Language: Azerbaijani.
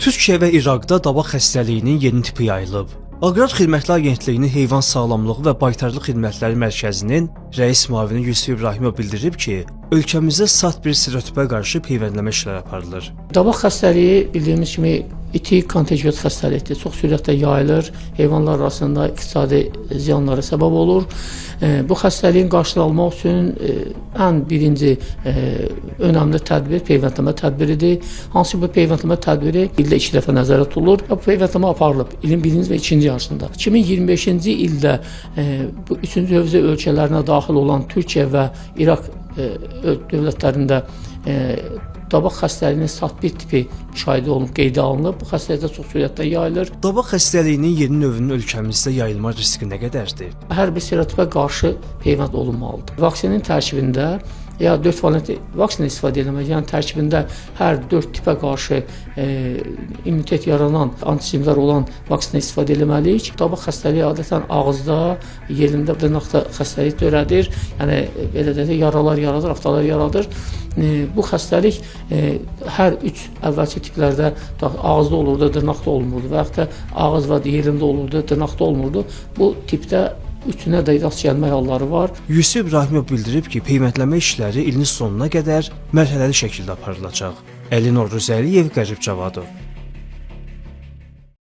Türkiyə və İraqda dabaq xəstəliyinin yeni tipi yayılıb. Aqrar Xidmətlər Agentliyinin Heyvan Sağlamlığı və Baytarlıq Xidmətləri Mərkəzinin rəis müavini Yusuf İbrahimov bildirib ki, ölkəmizdə sat bir stereotipə qarşı peyvəndləmə işləri aparılır. Dabaq xəstəliyi bildiyimiz kimi itik kontagiyoz xəstəlikdir. Çox sürətlə yayılır, heyvanlar arasında iqtisadi ziyanlara səbəb olur. Bu xəstəliyin qarşısını almaq üçün ən birinci önəmli tədbir peyvəndləmə tədbiridir. Hansı ki, bu peyvəndləmə tədbiri ildə 2 dəfə nəzərdə tutulur. Bu peyvəndləmə aparılıb ilin 1-ci və 2-ci yarısında. 2025-ci ildə bu 3-cü hövzə ölkələrinə daxil olan Türkiyə və İraq dövlətlərində dabaq xəstəliyinin sat bir tipi müşahidə olunub, qeydə alınıb. Bu xəstəlikdə çox sürətlə yayılır. Dabaq xəstəliyinin yeni növünün ölkəmizdə yayılma riski nə qədərdir? Hər bir stereotipə qarşı peyvənd olunmalıdır. Vaksinin tərkibində ya 4 valent vaksin istifadə etmək, yəni tərkibində hər 4 tipə qarşı immunitet yaranan antisimlər olan vaksin istifadə etməliyik. Dabaq xəstəliyi adətən ağızda, yerində, dırnaqda xəstəlik törədir. Yəni belə də yaralar yaradır, aftalar yaradır. Bu xəstəlik hər 3 əvvəlki tiplərdə ağızda olurdu, dırnaqda olmurdu və yaxud da ağız və yerində olurdu, dırnaqda olmurdu. Bu tipdə üçünə də rast gəlmək halları var. Yusuf İbrahimov bildirib ki, peyvəndləmə işləri ilin sonuna qədər mərhələli şəkildə aparılacaq. Əli Novruzəliyev, Qərib Cavadov.